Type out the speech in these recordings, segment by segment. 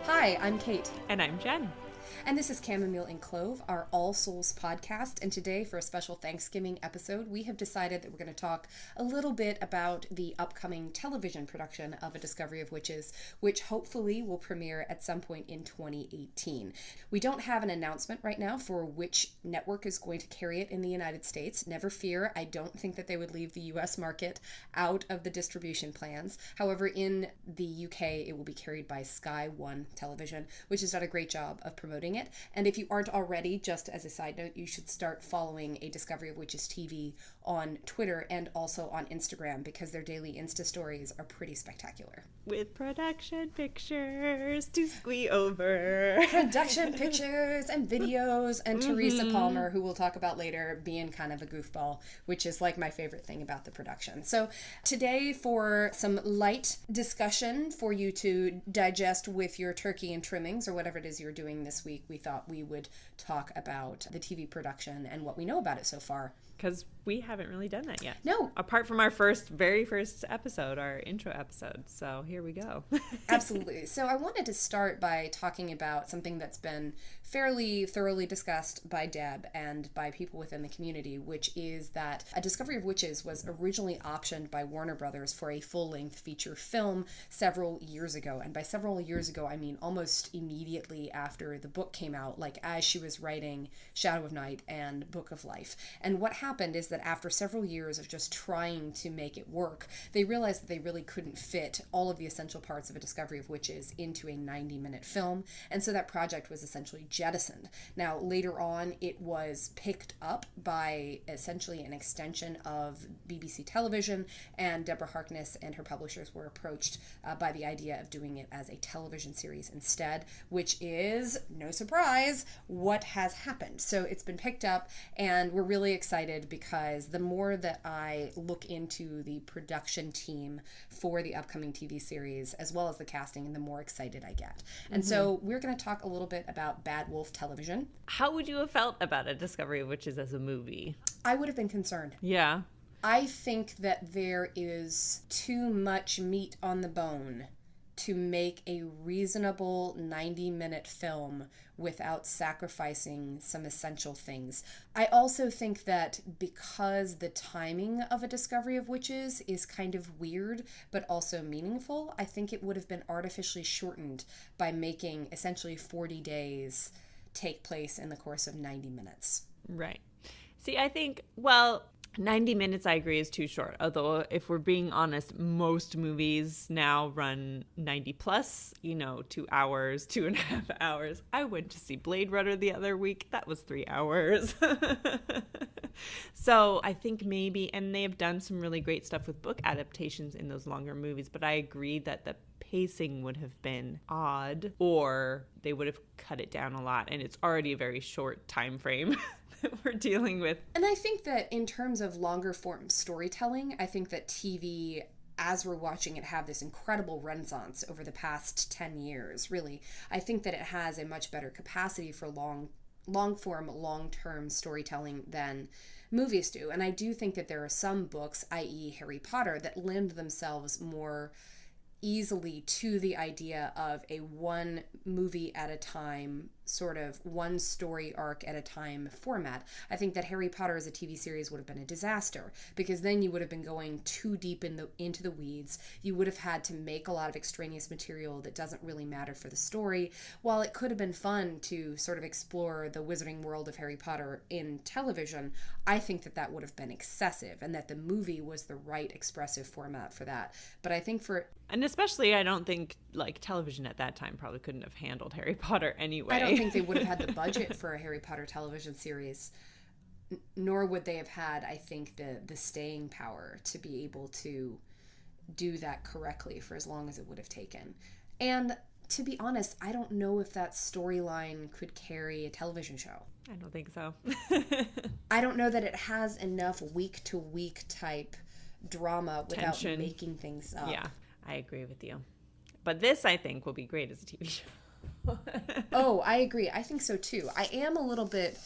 Hi, I'm Kate. And I'm Jen. And this is Chamomile and Clove, our All Souls podcast. And today, for a special Thanksgiving episode, we have decided that we're going to talk a little bit about the upcoming television production of A Discovery of Witches, which hopefully will premiere at some point in 2018. We don't have an announcement right now for which network is going to carry it in the United States. Never fear, I don't think that they would leave the US market out of the distribution plans. However, in the UK, it will be carried by Sky One Television, which has done a great job of promoting it. And if you aren't already, just as a side note, you should start following A Discovery of Witches TV on Twitter and also on Instagram, because their daily Insta stories are pretty spectacular. With production pictures to squee over. Production pictures and videos, and Teresa Palmer, who we'll talk about later, being kind of a goofball, which is like my favorite thing about the production. So today, for some light discussion for you to digest with your turkey and trimmings or whatever it is you're doing this week, we thought we would talk about the TV production and what we know about it so far. Because we haven't really done that yet. No. Apart from our very first episode, our intro episode. So here we go. Absolutely. So I wanted to start by talking about something that's been fairly thoroughly discussed by Deb and by people within the community, which is that A Discovery of Witches was originally optioned by Warner Brothers for a full-length feature film several years ago. And by several years ago, I mean almost immediately after the book came out, like as she was writing Shadow of Night and Book of Life. And what happened is that after several years of just trying to make it work, they realized that they really couldn't fit all of the essential parts of A Discovery of Witches into a 90-minute film, and so that project was essentially jettisoned. Now, later on, it was picked up by essentially an extension of BBC Television, and Deborah Harkness and her publishers were approached by the idea of doing it as a television series instead, which is, no surprise, what has happened. So it's been picked up, and we're really excited because the more that I look into the production team for the upcoming TV series, as well as the casting, the more excited I get. And so we're going to talk a little bit about Bad Wolf Television. How would you have felt about A Discovery of Witches as a movie? I would have been concerned. Yeah. I think that there is too much meat on the bone to make a reasonable 90-minute film without sacrificing some essential things. I also think that because the timing of A Discovery of Witches is kind of weird, but also meaningful, I think it would have been artificially shortened by making essentially 40 days take place in the course of 90 minutes. Right. See, I think, 90 minutes, I agree, is too short. Although, if we're being honest, most movies now run 90 plus, 2 hours, 2.5 hours. I went to see Blade Runner the other week. That was 3 hours. So I think maybe, and they have done some really great stuff with book adaptations in those longer movies, but I agree that the pacing would have been odd, or they would have cut it down a lot, and it's already a very short time frame that we're dealing with. And I think that in terms of longer form storytelling, I think that TV, as we're watching it have this incredible renaissance over the past 10 years, really, I think that it has a much better capacity for long-form, long-term storytelling than movies do. And I do think that there are some books, i.e. Harry Potter, that lend themselves more easily to the idea of a one movie at a time, sort of one story arc at a time format. I think that Harry Potter as a TV series would have been a disaster, because then you would have been going too deep into the weeds. You would have had to make a lot of extraneous material that doesn't really matter for the story. While it could have been fun to sort of explore the wizarding world of Harry Potter in television, I think that that would have been excessive, and that the movie was the right expressive format for that. But I think and especially, I don't think, television at that time probably couldn't have handled Harry Potter anyway. I don't think they would have had the budget for a Harry Potter television series, nor would they have had, I think, the staying power to be able to do that correctly for as long as it would have taken. And to be honest, I don't know if that storyline could carry a television show. I don't think so. I don't know that it has enough week-to-week type drama without tension, making things up. Yeah, I agree with you. But this, I think, will be great as a TV show. Oh, I agree. I think so too. I am a little bit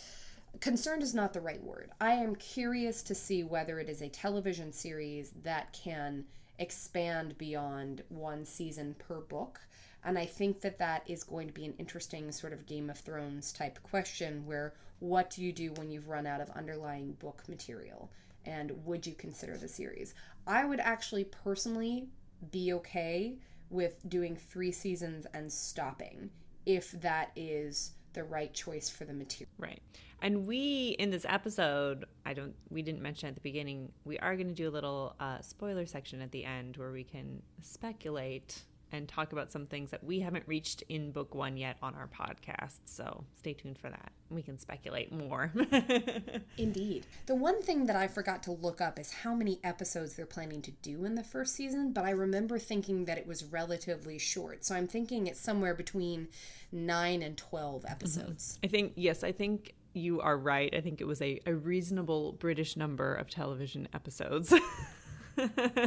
concerned is not the right word. I am curious to see whether it is a television series that can expand beyond one season per book. And I think that that is going to be an interesting sort of Game of Thrones type question where what do you do when you've run out of underlying book material? And would you consider the series? I would actually personally be okay with doing 3 seasons and stopping if that is the right choice for the material. Right. And we, in this episode, we didn't mention at the beginning, we are going to do a little spoiler section at the end where we can speculate and talk about some things that we haven't reached in book 1 yet on our podcast. So stay tuned for that. We can speculate more. Indeed. The one thing that I forgot to look up is how many episodes they're planning to do in the first season, but I remember thinking that it was relatively short. So I'm thinking it's somewhere between 9 and 12 episodes. I think you are right. I think it was a reasonable British number of television episodes.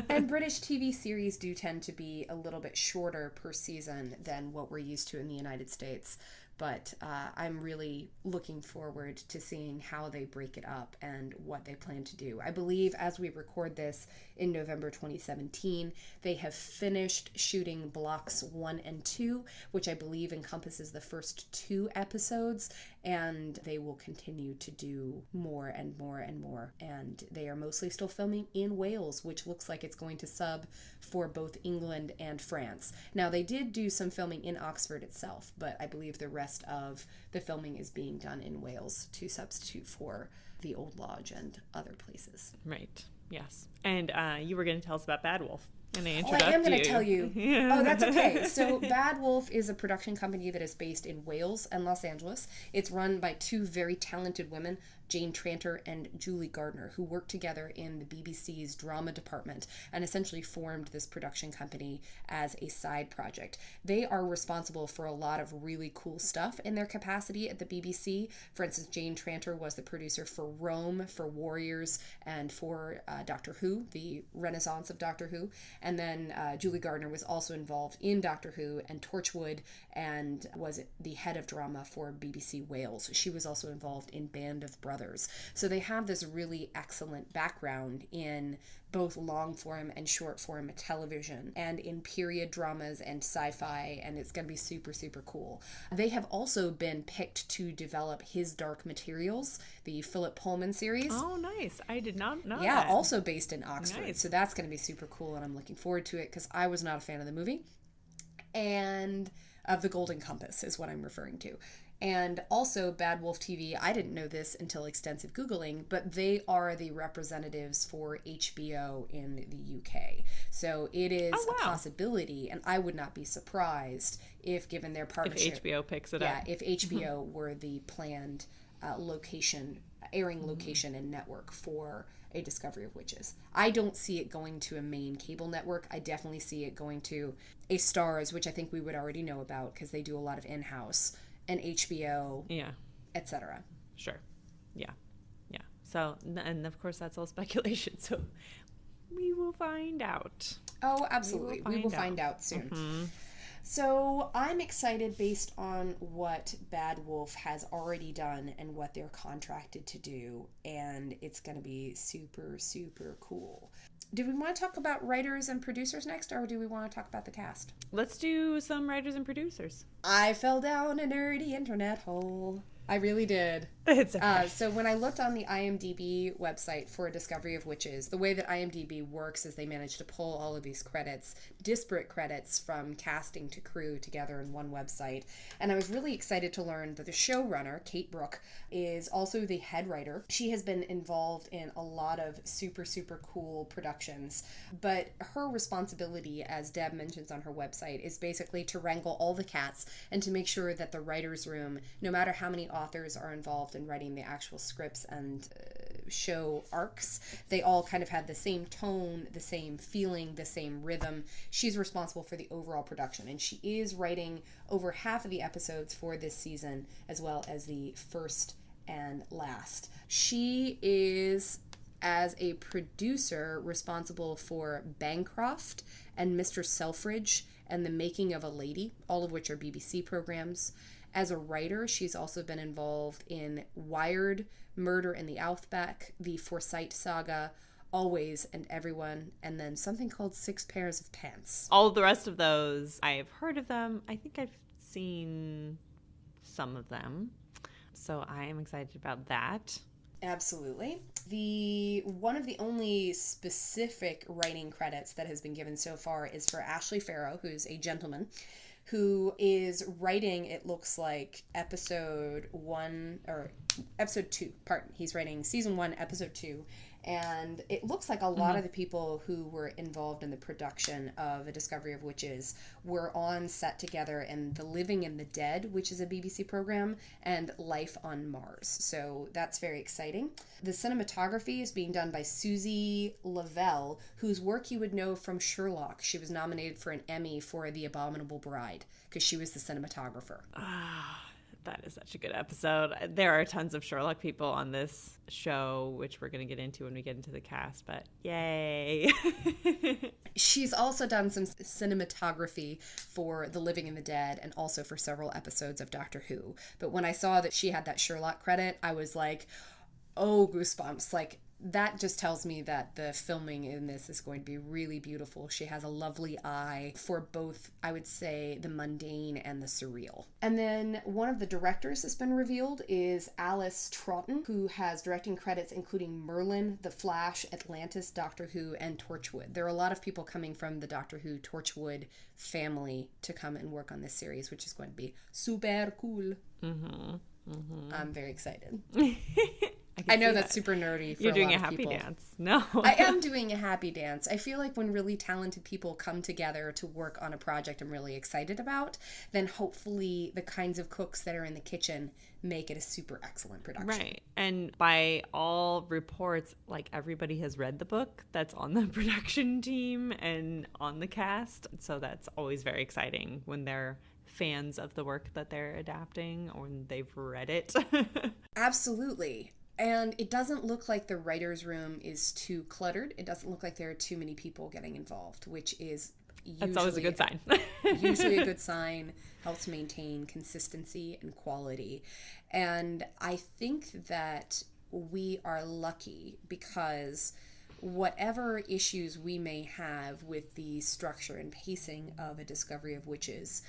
And British TV series do tend to be a little bit shorter per season than what we're used to in the United States. But I'm really looking forward to seeing how they break it up and what they plan to do. I believe as we record this in November 2017, they have finished shooting blocks 1 and 2, which I believe encompasses the first 2 episodes, and they will continue to do more and more and more. And they are mostly still filming in Wales, which looks like it's going to sub for both England and France. Now, they did do some filming in Oxford itself, but I believe the rest of the filming is being done in Wales to substitute for the Old Lodge and other places. Right. Yes. And you were going to tell us about Bad Wolf. And I am going to tell you. Oh, that's okay. So Bad Wolf is a production company that is based in Wales and Los Angeles. It's run by 2 very talented women, Jane Tranter and Julie Gardner, who worked together in the BBC's drama department and essentially formed this production company as a side project. They are responsible for a lot of really cool stuff in their capacity at the BBC. For instance, Jane Tranter was the producer for Rome, for Warriors, and for Doctor Who, the renaissance of Doctor Who. And then Julie Gardner was also involved in Doctor Who and Torchwood and was the head of drama for BBC Wales. She was also involved in Band of Brothers. So they have this really excellent background in both long form and short form television and in period dramas and sci-fi, and it's going to be super, super cool. They have also been picked to develop His Dark Materials, the Philip Pullman series. Oh, nice. I did not know that. Yeah, also based in Oxford. Nice. So that's going to be super cool, and I'm looking forward to it because I was not a fan of the movie. And of The Golden Compass is what I'm referring to. And also Bad Wolf TV, I didn't know this until extensive Googling, but they are the representatives for HBO in the UK. So it is a possibility, and I would not be surprised if, given their partnership... If HBO picks it up. Yeah, if HBO were the planned airing location and network for A Discovery of Witches. I don't see it going to a main cable network. I definitely see it going to a Starz, which I think we would already know about because they do a lot of in-house, and HBO, etc. Sure. Yeah. So, and of course that's all speculation, so we will find out. Oh, absolutely. We will find out soon. Mm-hmm. So I'm excited based on what Bad Wolf has already done and what they're contracted to do, and it's going to be super, super cool. Do we want to talk about writers and producers next, or do we want to talk about the cast? Let's do some writers and producers. I fell down a nerdy internet hole. I really did. It's okay. So when I looked on the IMDb website for A Discovery of Witches, the way that IMDb works is they manage to pull all of these credits, disparate credits from casting to crew together in one website. And I was really excited to learn that the showrunner, Kate Brooke, is also the head writer. She has been involved in a lot of super, super cool productions. But her responsibility, as Deb mentions on her website, is basically to wrangle all the cats and to make sure that the writer's room, no matter how many authors are involved in writing the actual scripts and show arcs, they all kind of have the same tone, the same feeling, the same rhythm. She's responsible for the overall production, and she is writing over half of the episodes for this season, as well as the first and last. She is, as a producer, responsible for Bancroft and Mr. Selfridge and The Making of a Lady, all of which are BBC programs. As a writer, she's also been involved in Wired, Murder in the Outback, the Forsyte Saga, Always and Everyone, and then something called Six Pairs of Pants. All the rest of those, I've heard of them. I think I've seen some of them. So I am excited about that. Absolutely. One of the only specific writing credits that has been given so far is for Ashley Farrow, who's a gentleman, who is writing, it looks like, episode 2. He's writing season 1, episode 2. And it looks like a lot of the people who were involved in the production of A Discovery of Witches were on set together in The Living and the Dead, which is a BBC program, and Life on Mars. So that's very exciting. The cinematography is being done by Susie Lavelle, whose work you would know from Sherlock. She was nominated for an Emmy for The Abominable Bride because she was the cinematographer. That is such a good episode. There are tons of Sherlock people on this show, which we're going to get into when we get into the cast, but yay. She's also done some cinematography for The Living and the Dead and also for several episodes of Doctor Who. But when I saw that she had that Sherlock credit, I was like, oh, goosebumps. Like, that just tells me that the filming in this is going to be really beautiful. She has a lovely eye for both, I would say, the mundane and the surreal. And then one of the directors that's been revealed is Alice Troughton, who has directing credits including Merlin, The Flash, Atlantis, Doctor Who, and Torchwood. There are a lot of people coming from the Doctor Who Torchwood family to come and work on this series, which is going to be super cool. I'm very excited. I know that's super nerdy for You're doing a a lot of happy people. dance. No. I am doing a happy dance. I feel like when really talented people come together to work on a project I'm really excited about, then hopefully the kinds of cooks that are in the kitchen make it a super excellent production. Right. And by all reports, like, everybody has read the book that's on the production team and on the cast. So that's always very exciting when they're fans of the work that they're adapting or when they've read it. Absolutely. And it doesn't look like the writer's room is too cluttered. It doesn't look like there are too many people getting involved, which is That's always a good sign. Usually a good sign, helps maintain consistency and quality. And I think that we are lucky because whatever issues we may have with the structure and pacing of A Discovery of Witches,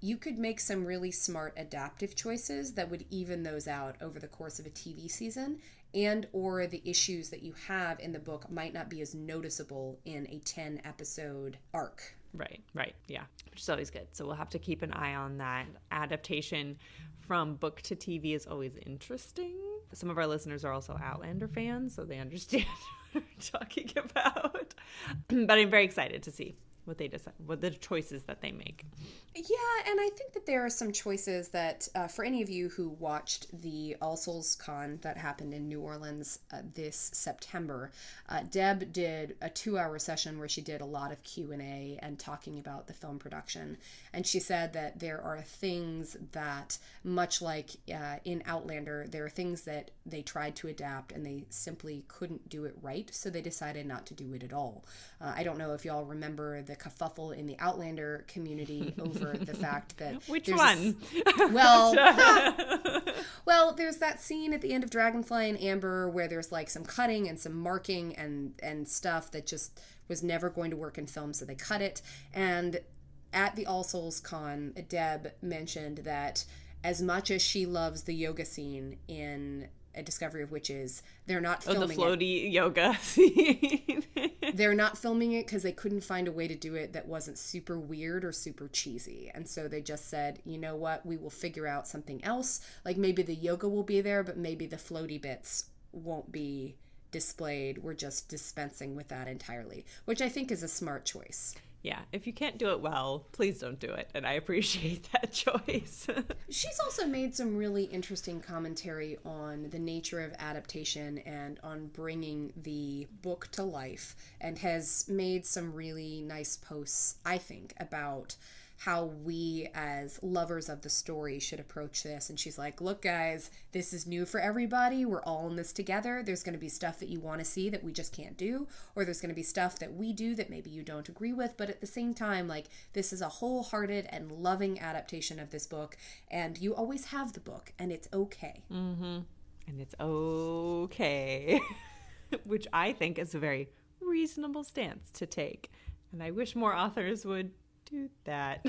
you could make some really smart adaptive choices that would even those out over the course of a TV season, and or the issues that you have in the book might not be as noticeable in a 10-episode arc. Right, yeah, which is always good. So we'll have to keep an eye on that. Adaptation from book to TV is always interesting. Some of our listeners are also Outlander fans, so they understand what we're talking about. But I'm very excited to see what they decide, what the choices that they make. Yeah, and I think that there are some choices that, for any of you who watched the All Souls Con that happened in New Orleans this September, Deb did a 2-hour session where she did a lot of Q&A and talking about the film production. And she said that there are things that, much like in Outlander, there are things that they tried to adapt and they simply couldn't do it right, so they decided not to do it at all. I don't know if y'all remember the kerfuffle in the Outlander community over the fact that which one? Well, there's that scene at the end of Dragonfly and Amber where there's like some cutting and some marking and stuff that just was never going to work in film, so they cut it. And at the All Souls Con, Deb mentioned that as much as she loves the yoga scene in A Discovery of Witches, they're not filming the floaty yoga scene. They're not filming it because they couldn't find a way to do it that wasn't super weird or super cheesy. And so they just said, you know what, we will figure out something else. Like maybe the yoga will be there, but maybe the floaty bits won't be displayed. We're just dispensing with that entirely, which I think is a smart choice. Yeah, if you can't do it well, please don't do it. And I appreciate that choice. She's also made some really interesting commentary on the nature of adaptation and on bringing the book to life, and has made some really nice posts, I think, about how we as lovers of the story should approach this. And she's like, look, guys, this is new for everybody. We're all in this together. There's going to be stuff that you want to see that we just can't do, or there's going to be stuff that we do that maybe you don't agree with. But at the same time, like, this is a wholehearted and loving adaptation of this book, and you always have the book, and it's okay. Mm-hmm. And it's okay. Which I think is a very reasonable stance to take. And I wish more authors would do that.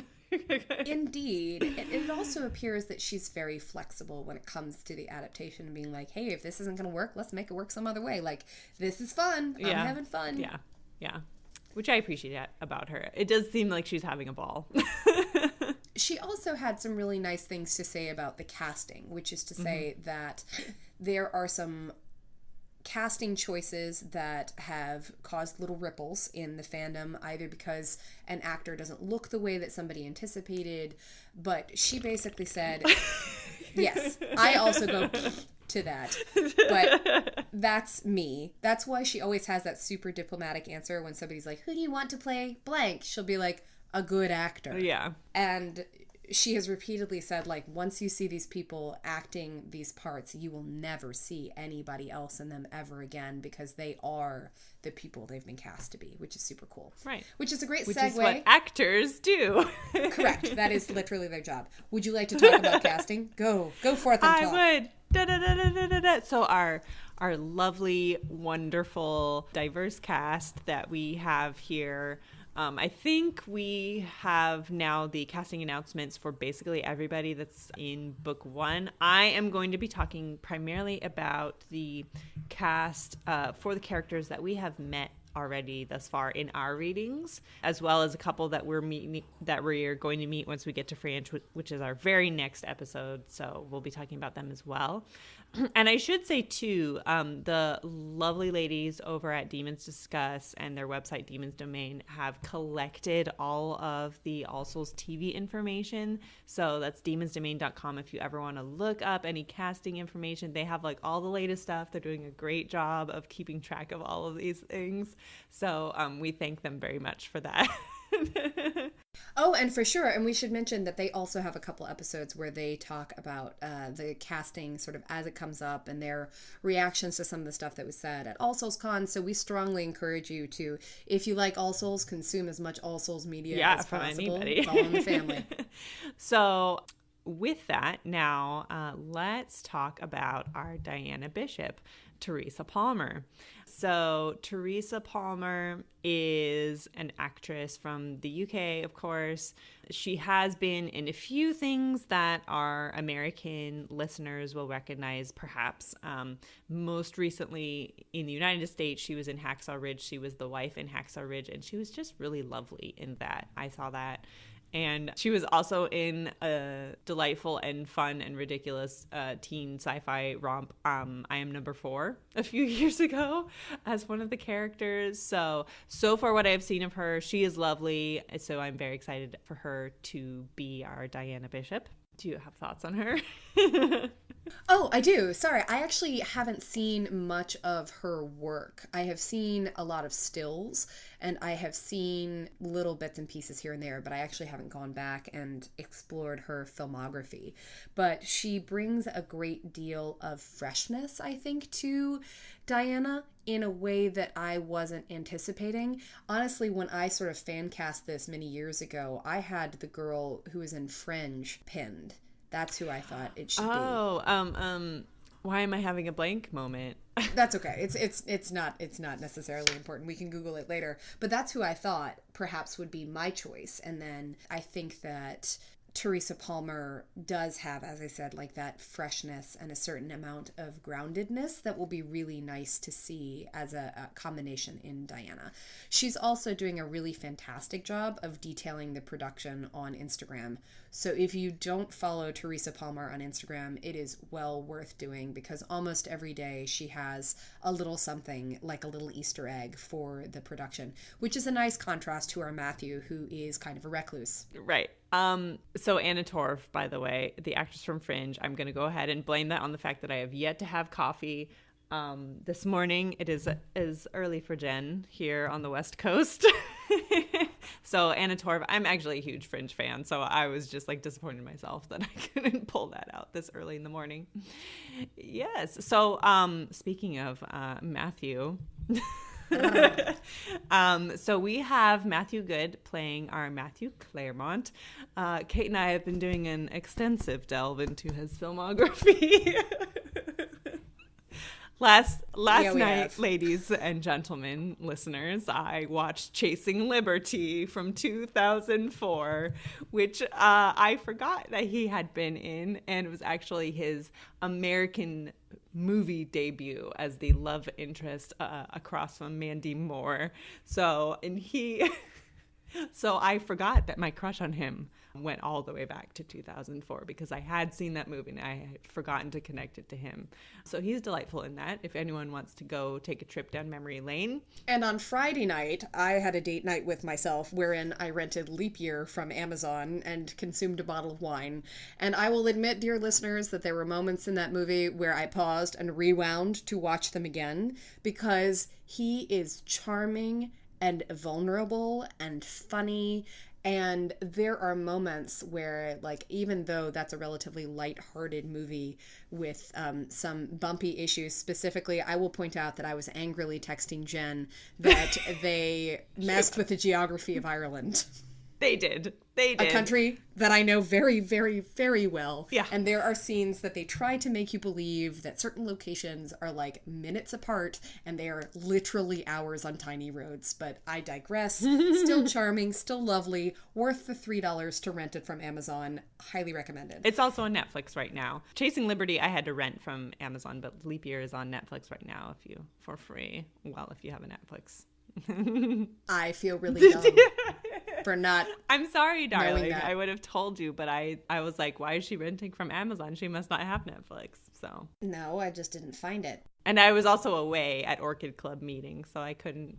Indeed. It also appears that she's very flexible when it comes to the adaptation and being like, hey, if this isn't going to work, let's make it work some other way. Like, this is fun. I'm having fun. Yeah. Yeah. Which I appreciate about her. It does seem like she's having a ball. She also had some really nice things to say about the casting, which is to say that there are some casting choices that have caused little ripples in the fandom, either because an actor doesn't look the way that somebody anticipated, but she basically said, yes, I also go to that, but that's me. That's why she always has that super diplomatic answer when somebody's like, who do you want to play blank? She'll be like, a good actor. Yeah. And she has repeatedly said, like, once you see these people acting these parts, you will never see anybody else in them ever again, because they are the people they've been cast to be, which is super cool. Right. Which is a great which segue. Which is what actors do. Correct. That is literally their job. Would you like to talk about casting? Go forth and talk. I would. Da, da, da, da, da, da, da. So our lovely, wonderful, diverse cast that we have here. I think we have now the casting announcements for basically everybody that's in book one. I am going to be talking primarily about the cast for the characters that we have met already thus far in our readings, as well as a couple that we're going to meet once we get to Fringe, which is our very next episode. So we'll be talking about them as well. And I should say, too, the lovely ladies over at Demons Discuss and their website, Demons Domain, have collected all of the All Souls TV information. So that's demonsdomain.com if you ever want to look up any casting information. They have, like, all the latest stuff. They're doing a great job of keeping track of all of these things. So we thank them very much for that. Oh, and for sure. And we should mention that they also have a couple episodes where they talk about the casting sort of as it comes up and their reactions to some of the stuff that was said at All Souls Con. So we strongly encourage you to, if you like All Souls, consume as much All Souls media as possible. Anybody. Follow in the family. So with that, now let's talk about our Diana Bishop, Teresa Palmer. So Teresa Palmer is an actress from the UK, of course. She has been in a few things that our American listeners will recognize, perhaps. Most recently in the United States, she was in Hacksaw Ridge. She was the wife in Hacksaw Ridge, and she was just really lovely in that. I saw that. And she was also in a delightful and fun and ridiculous teen sci-fi romp, I Am Number 4, a few years ago as one of the characters. So far what I have seen of her, she is lovely. So I'm very excited for her to be our Diana Bishop. Do you have thoughts on her? Oh, I do. Sorry, I actually haven't seen much of her work. I have seen a lot of stills, and I have seen little bits and pieces here and there, but I actually haven't gone back and explored her filmography. But she brings a great deal of freshness, I think, to Diana in a way that I wasn't anticipating. Honestly, when I sort of fan cast this many years ago, I had the girl who was in Fringe pinned. That's who I thought it should be. Why am I having a blank moment? That's okay. It's not necessarily important. We can Google it later. But that's who I thought perhaps would be my choice. And then I think that Teresa Palmer does have, as I said, like that freshness and a certain amount of groundedness that will be really nice to see as a combination in Diana. She's also doing a really fantastic job of detailing the production on Instagram. So if you don't follow Teresa Palmer on Instagram, it is well worth doing, because almost every day she has a little something, like a little Easter egg for the production, which is a nice contrast to our Matthew, who is kind of a recluse. Right. So Anna Torv, by the way, the actress from Fringe, I'm going to go ahead and blame that on the fact that I have yet to have coffee. This morning, it is early for Jen here on the West Coast. So Anna Torv, I'm actually a huge Fringe fan, so I was just like disappointed in myself that I couldn't pull that out this early in the morning. Yes. So speaking of Matthew. So we have Matthew Good playing our Matthew Claremont. Kate and I have been doing an extensive delve into his filmography. Last night, ladies and gentlemen, listeners, I watched Chasing Liberty from 2004, which I forgot that he had been in, and it was actually his American movie debut as the love interest across from Mandy Moore. So I forgot that my crush on him went all the way back to 2004 because I had seen that movie and I had forgotten to connect it to him. So he's delightful in that if anyone wants to go take a trip down memory lane. And on Friday night, I had a date night with myself wherein I rented Leap Year from Amazon and consumed a bottle of wine. And I will admit, dear listeners, that there were moments in that movie where I paused and rewound to watch them again because he is charming and vulnerable and funny. And there are moments where, like, even though that's a relatively lighthearted movie with some bumpy issues, specifically, I will point out that I was angrily texting Jen that they messed with the geography of Ireland. They did. A country that I know very, very, very well. Yeah. And there are scenes that they try to make you believe that certain locations are like minutes apart and they are literally hours on tiny roads. But I digress. Still charming, still lovely, worth the $3 to rent it from Amazon. Highly recommended. It's also on Netflix right now. Chasing Liberty, I had to rent from Amazon, but Leap Year is on Netflix right now for free. Well, if you have a Netflix. I feel really dumb for not. I'm sorry, darling. I would have told you, but I was like, why is she renting from Amazon? She must not have Netflix. So no, I just didn't find it. And I was also away at Orchid Club meetings, so I couldn't,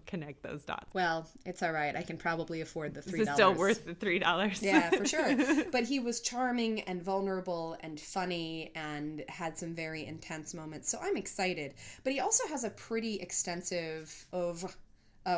connect those dots. Well, it's all right. I can probably afford the $3. This is still worth the $3. Yeah, for sure. But he was charming and vulnerable and funny and had some very intense moments. So I'm excited. But he also has a pretty extensive of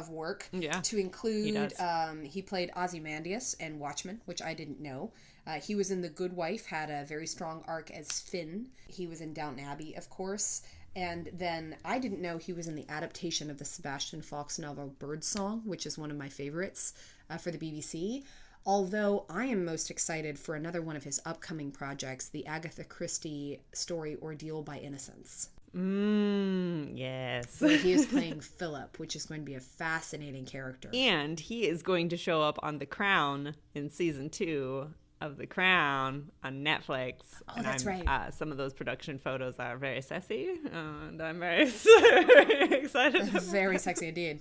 work to include. He played Ozymandias in Watchmen, which I didn't know. He was in The Good Wife, had a very strong arc as Finn. He was in Downton Abbey, of course. And then I didn't know he was in the adaptation of the Sebastian Faulks novel Birdsong, which is one of my favorites for the BBC. Although I am most excited for another one of his upcoming projects, the Agatha Christie story Ordeal by Innocence. Yes. Where he is playing Philip, which is going to be a fascinating character. And he is going to show up on The Crown in season 2 of The Crown on Netflix. Oh, that's right. Some of those production photos are very sexy, and I'm very excited. Very sexy indeed.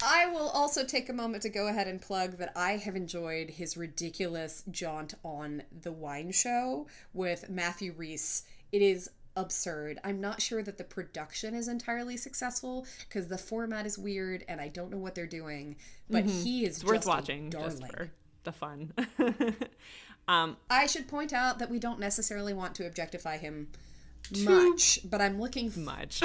I will also take a moment to go ahead and plug that I have enjoyed his ridiculous jaunt on The Wine Show with Matthew Rhys. It is absurd. I'm not sure that the production is entirely successful because the format is weird and I don't know what they're doing, but he is worth watching just for the fun. I should point out that we don't necessarily want to objectify him much, but I'm looking much.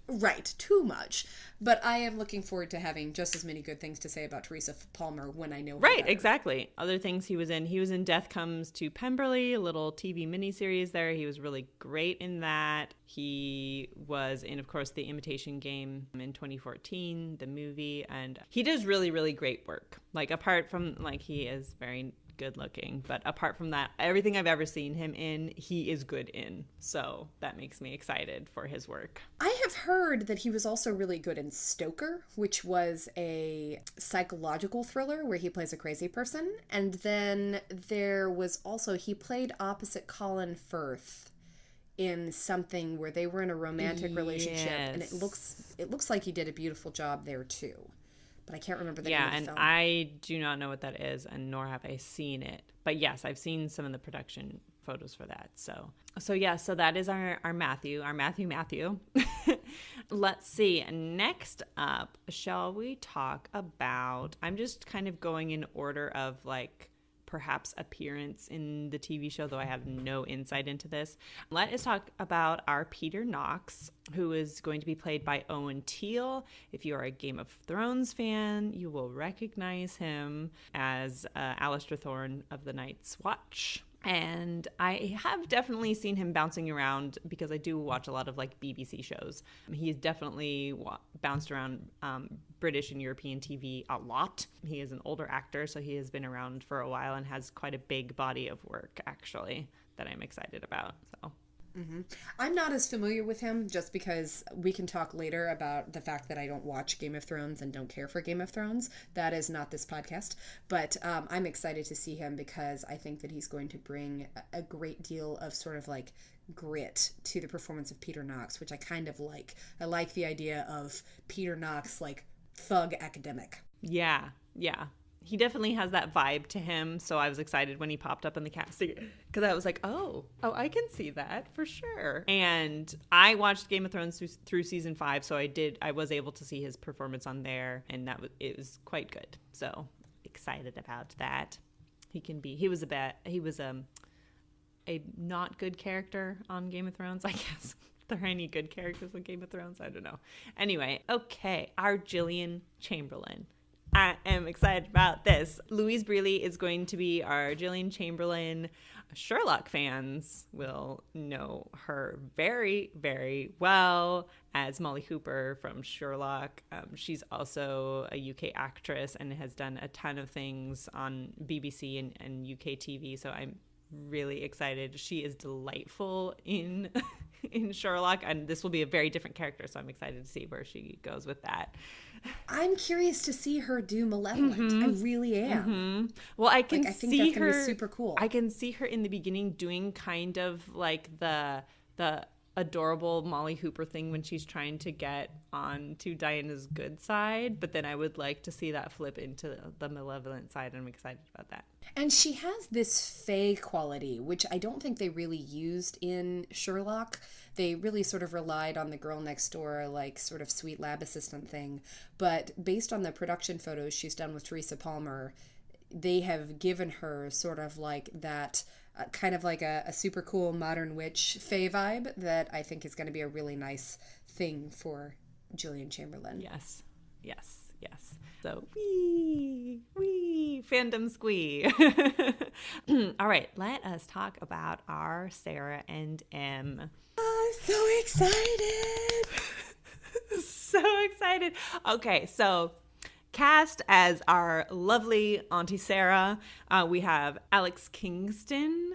Right, too much. But I am looking forward to having just as many good things to say about Teresa Palmer when I know her Right, better. Exactly. Other things he was in Death Comes to Pemberley, a little TV miniseries there. He was really great in that. He was in, of course, The Imitation Game in 2014, the movie, and he does really, really great work. Like, apart from, like, he is very good looking, but apart from that, everything I've ever seen him in, he is good in. So that makes me excited for his work. I have heard that he was also really good in Stoker, which was a psychological thriller where he plays a crazy person. And then there was also, he played opposite Colin Firth in something where they were in a romantic relationship, and it looks like he did a beautiful job there too. But I can't remember the name of the film. I do not know what that is, and nor have I seen it. But yes, I've seen some of the production photos for that. So that is our Matthew. Let's see. Next up, shall we talk about, I'm just kind of going in order of like perhaps appearance in the TV show, though I have no insight into this. Let us talk about our Peter Knox, who is going to be played by Owen Teale. If you are a Game of Thrones fan, you will recognize him as Alistair Thorne of the Night's Watch. And I have definitely seen him bouncing around because I do watch a lot of like BBC shows. He's definitely bounced around British and European TV a lot. He is an older actor, so he has been around for a while and has quite a big body of work, actually, that I'm excited about. So. Mm-hmm. I'm not as familiar with him just because we can talk later about the fact that I don't watch Game of Thrones and don't care for Game of Thrones. That is not this podcast. But I'm excited to see him because I think that he's going to bring a great deal of sort of like grit to the performance of Peter Knox, which I kind of like. I like the idea of Peter Knox like thug academic. Yeah. He definitely has that vibe to him, so I was excited when he popped up in the casting because I was like, oh, I can see that for sure. And I watched Game of Thrones through season 5, so I was able to see his performance on there, and it was quite good. So excited about that. He was a not good character on Game of Thrones, I guess. Are there any good characters on Game of Thrones? I don't know. Anyway, okay, our Gillian Chamberlain. I am excited about this. Louise Brealey is going to be our Gillian Chamberlain. Sherlock fans will know her very, very well as Molly Hooper from Sherlock. She's also a UK actress and has done a ton of things on BBC and UK TV, so I'm really excited. She is delightful in Sherlock, and this will be a very different character, so I'm excited to see where she goes with that. I'm curious to see her do Malevolent. Mm-hmm. I really am. Mm-hmm. Well, I think that's gonna be super cool. I can see her in the beginning doing kind of like the adorable Molly Hooper thing when she's trying to get on to Diana's good side, but then I would like to see that flip into the malevolent side, and I'm excited about that. And she has this fae quality, which I don't think they really used in Sherlock. They really sort of relied on the girl next door, like sort of sweet lab assistant thing. But based on the production photos she's done with Teresa Palmer, they have given her sort of like that kind of like a super cool modern witch fae vibe that I think is going to be a really nice thing for Gillian Chamberlain. Yes. So, wee, fandom squee. All right, let us talk about our Sarah and M. I'm so excited. So excited. Okay, so cast as our lovely Auntie Sarah, we have Alex Kingston.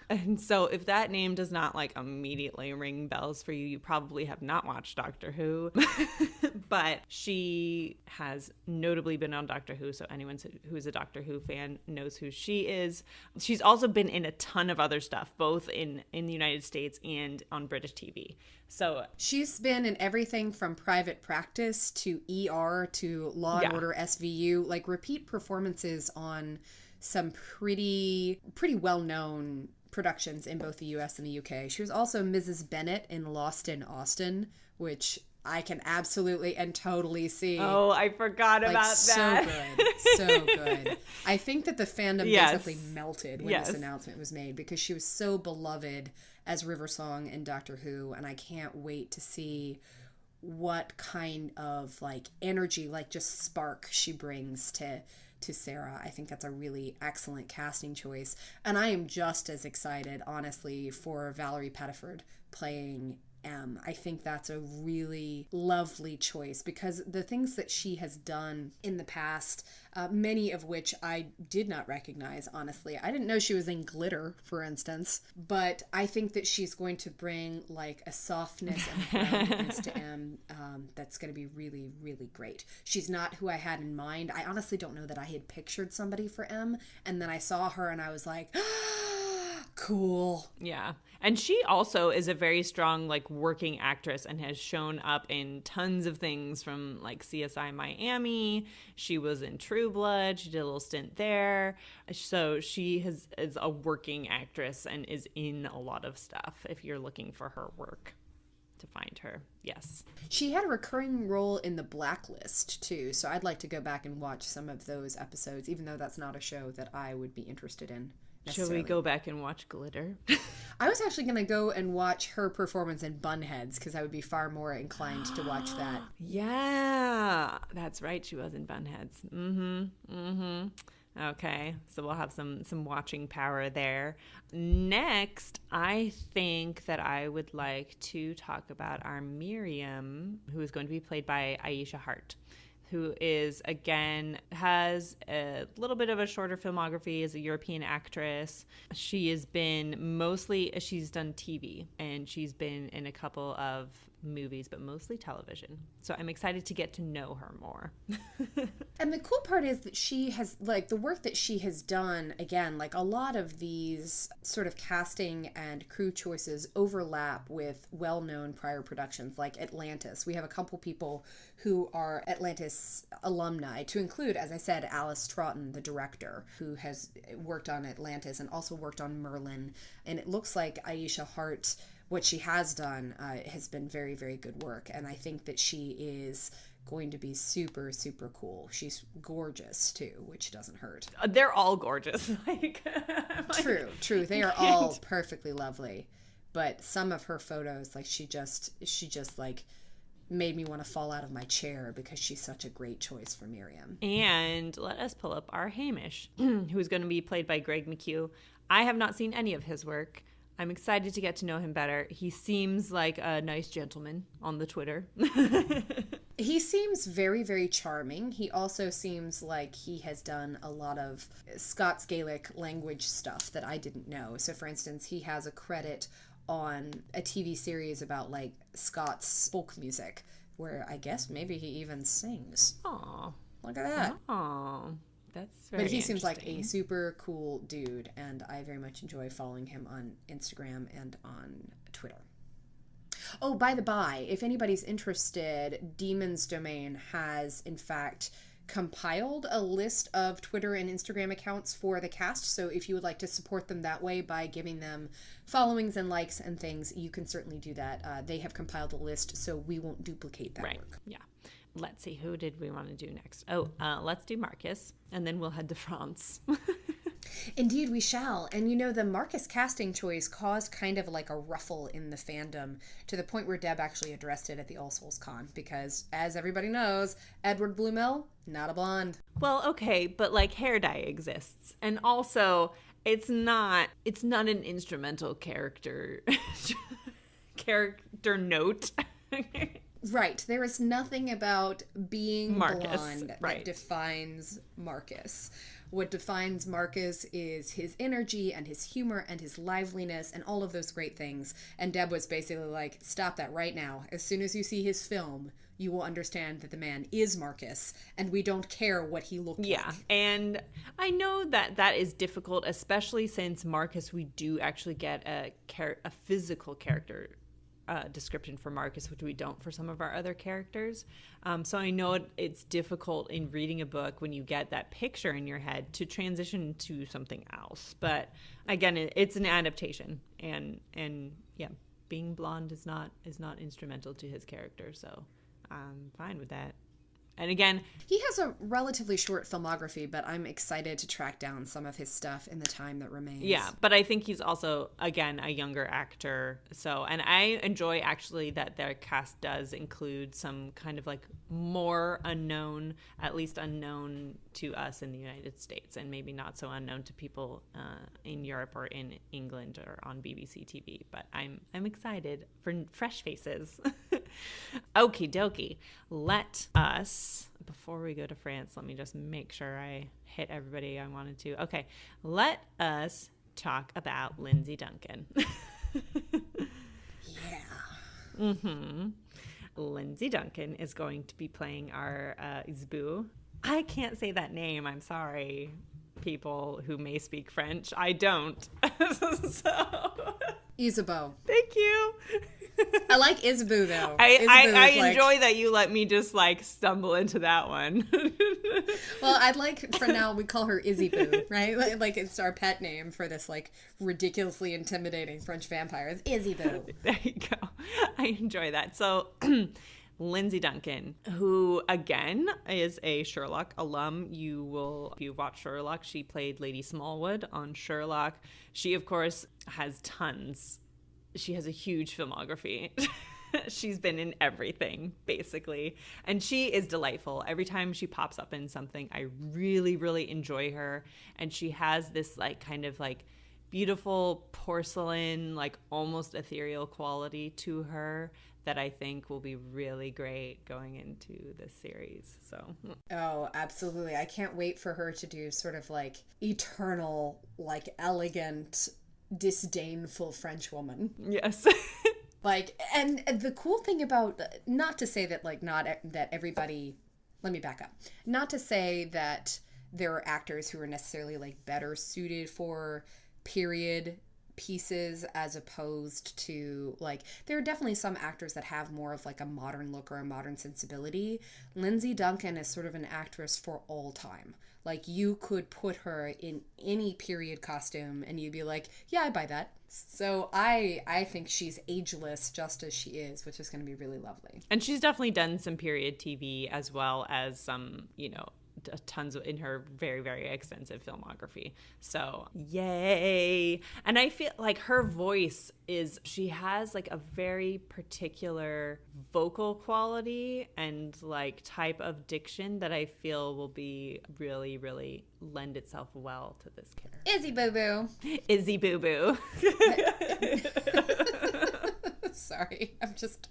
And so if that name does not like immediately ring bells for you, you probably have not watched Doctor Who. But she has notably been on Doctor Who, so anyone who is a Doctor Who fan knows who she is. She's also been in a ton of other stuff, both in the United States and on British TV. So she's been in everything from Private Practice to ER to Law and Order SVU, like repeat performances on some pretty well-known productions in both the US and the UK. She was also Mrs. Bennet in Lost in Austin, which I can absolutely and totally see. Oh, I forgot about that. So good. I think that the fandom basically melted when this announcement was made because she was so beloved as River Song in Doctor Who, and I can't wait to see what kind of like energy, like just spark she brings to Sarah. I think that's a really excellent casting choice. And I am just as excited, honestly, for Valerie Pettiford playing M. I think that's a really lovely choice because the things that she has done in the past, many of which I did not recognize, honestly. I didn't know she was in Glitter, for instance, but I think that she's going to bring like a softness and groundedness to M that's going to be really, really great. She's not who I had in mind. I honestly don't know that I had pictured somebody for M, and then I saw her and I was like, cool. Yeah. And she also is a very strong, like, working actress and has shown up in tons of things from, like, CSI Miami. She was in True Blood. She did a little stint there. So she is a working actress and is in a lot of stuff if you're looking for her work. find her. Yes. She had a recurring role in The Blacklist, too, so I'd like to go back and watch some of those episodes, even though that's not a show that I would be interested in. Shall we go back and watch Glitter? I was actually going to go and watch her performance in Bunheads, because I would be far more inclined to watch that. Yeah, that's right. She was in Bunheads. Okay, so we'll have some watching power there. Next, I think that I would like to talk about our Miriam, who is going to be played by Aisha Hart, who is, again, has a little bit of a shorter filmography as a European actress. She has been she's done TV, and she's been in a couple of movies, but mostly television. So I'm excited to get to know her more. And the cool part is that she has, like, the work that she has done, again, like, a lot of these sort of casting and crew choices overlap with well-known prior productions, like Atlantis. We have a couple people who are Atlantis alumni, to include, as I said, Alice Troughton, the director, who has worked on Atlantis and also worked on Merlin. And it looks like Aisha Hart, what she has done has been very, very good work. And I think that she is going to be super, super cool. She's gorgeous, too, which doesn't hurt. They're all gorgeous. True. They are all perfectly lovely. But some of her photos, like, she just like, made me want to fall out of my chair because she's such a great choice for Miriam. And let us pull up our Hamish, who's going to be played by Greg McHugh. I have not seen any of his work. I'm excited to get to know him better. He seems like a nice gentleman on the Twitter. He seems very, very charming. He also seems like he has done a lot of Scots Gaelic language stuff that I didn't know. So, for instance, he has a credit on a TV series about, like, Scots folk music, where I guess maybe he even sings. Aw. Look at that. Aw. That's very But he seems like a super cool dude, and I very much enjoy following him on Instagram and on Twitter. Oh, by the by, if anybody's interested, Demon's Domain has, in fact, compiled a list of Twitter and Instagram accounts for the cast, so if you would like to support them that way by giving them followings and likes and things, you can certainly do that. They have compiled a list, so we won't duplicate that work. Yeah. Let's see, who did we want to do next? Let's do Marcus, and then we'll head to France. Indeed, we shall. And you know, the Marcus casting choice caused kind of like a ruffle in the fandom, to the point where Deb actually addressed it at the All Souls Con, because, as everybody knows, Edward Bluemel, not a blonde. Well, okay, but, like, hair dye exists. And also, it's not an instrumental character note. Right. There is nothing about being Marcus, blonde that defines Marcus. What defines Marcus is his energy and his humor and his liveliness and all of those great things. And Deb was basically like, stop that right now. As soon as you see his film, you will understand that the man is Marcus, and we don't care what he looked like. Yeah, and I know that is difficult, especially since Marcus, we do actually get a physical character description for Marcus, which we don't for some of our other characters. So I know it's difficult in reading a book when you get that picture in your head to transition to something else. But again, it's an adaptation, and yeah, being blonde is not instrumental to his character, so I'm fine with that. And again, he has a relatively short filmography, but I'm excited to track down some of his stuff in the time that remains. Yeah, but I think he's also, again, a younger actor. So, and I enjoy actually that their cast does include some kind of like more unknown, at least unknown to us in the United States, and maybe not so unknown to people in Europe or in England or on BBC TV. But I'm excited for fresh faces. Okie dokie. Let us, before we go to France, let me just make sure I hit everybody I wanted to. Okay, let us talk about Lindsay Duncan. Yeah. Lindsay Duncan is going to be playing our Izzy-boo. I can't say that name. I'm sorry, people who may speak French. I don't. So. Izzy-boo. Thank you. I like Izzy-boo, though. I enjoy that you let me just like stumble into that one. Well, I'd like, for now, we call her Izzy-boo, right? Like it's our pet name for this, like, ridiculously intimidating French vampire. It's Izzy-boo. There you go. I enjoy that. So Lindsay Duncan, who again is a Sherlock alum. If you've watched Sherlock, she played Lady Smallwood on Sherlock. She, of course, has tons. She has a huge filmography. She's been in everything, basically. And she is delightful. Every time she pops up in something, I really, really enjoy her. And she has this like kind of like beautiful porcelain, like almost ethereal quality to her that I think will be really great going into this series. So, oh, absolutely. I can't wait for her to do sort of like eternal, like elegant, disdainful French woman. yes. Like, and the cool thing about, not to say that like that everybody, let me back up. Not to say that there are actors who are necessarily like better suited for period pieces as opposed to like, there are definitely some actors that have more of like a modern look or a modern sensibility. Lindsay Duncan is sort of an actress for all time. Like, you could put her in any period costume and you'd be like, yeah, I buy that. So I think she's ageless just as she is, which is going to be really lovely. And she's definitely done some period TV as well as some, tons in her very, very extensive filmography. So yay. And I feel like her voice she has like a very particular vocal quality and like type of diction that I feel will be really, really lend itself well to this character. Izzy-boo-boo. Izzy-boo-boo. Sorry, I'm just...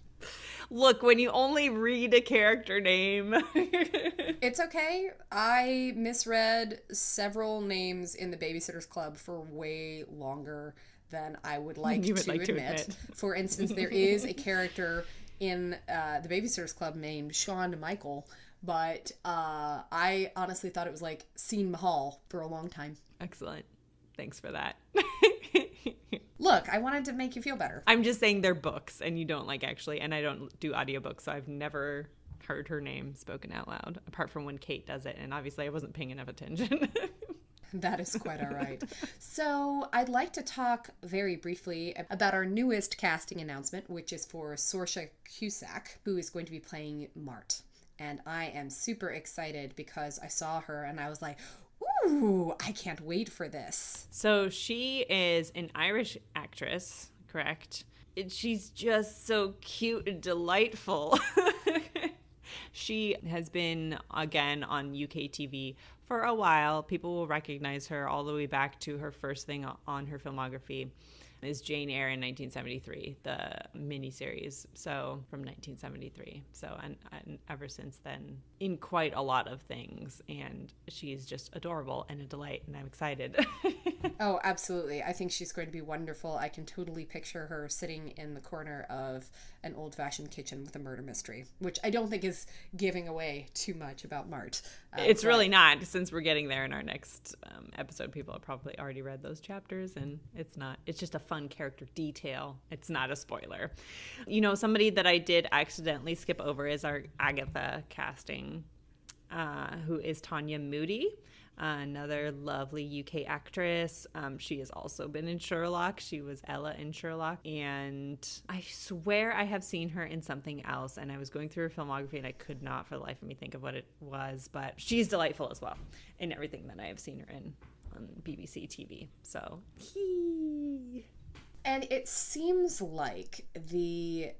Look, when you only read a character name. It's okay. I misread several names in the Babysitter's Club for way longer than I would like to admit. For instance, there is a character in the Babysitter's Club named Sean Michael, but I honestly thought it was like Scene Mahal for a long time. Excellent. Thanks for that. Look, I wanted to make you feel better. I'm just saying they're books and you don't like actually, and I don't do audiobooks, so I've never heard her name spoken out loud, apart from when Kate does it, and obviously I wasn't paying enough attention. That is quite all right. So I'd like to talk very briefly about our newest casting announcement, which is for Saoirse Cusack, who is going to be playing Mart. And I am super excited because I saw her and I was like, ooh, I can't wait for this. So she is an Irish actress, correct? She's just so cute and delightful. She has been, again, on UK TV for a while. People will recognize her all the way back to her first thing on her filmography is Jane Eyre in 1973, the miniseries, so from 1973. So, and ever since then, in quite a lot of things, and she's just adorable and a delight, and I'm excited. Oh, absolutely. I think she's going to be wonderful. I can totally picture her sitting in the corner of an old-fashioned kitchen with a murder mystery, which I don't think is giving away too much about Mart. It's really not, since we're getting there in our next episode. People have probably already read those chapters, and it's not. It's just a fun character detail. It's not a spoiler. Somebody that I did accidentally skip over is our Agatha casting, who is Tanya Moody. Another lovely UK actress. She has also been in Sherlock. She was Ella in Sherlock. And I swear I have seen her in something else. And I was going through her filmography and I could not for the life of me think of what it was. But she's delightful as well in everything that I have seen her in on BBC TV. So, And it seems like the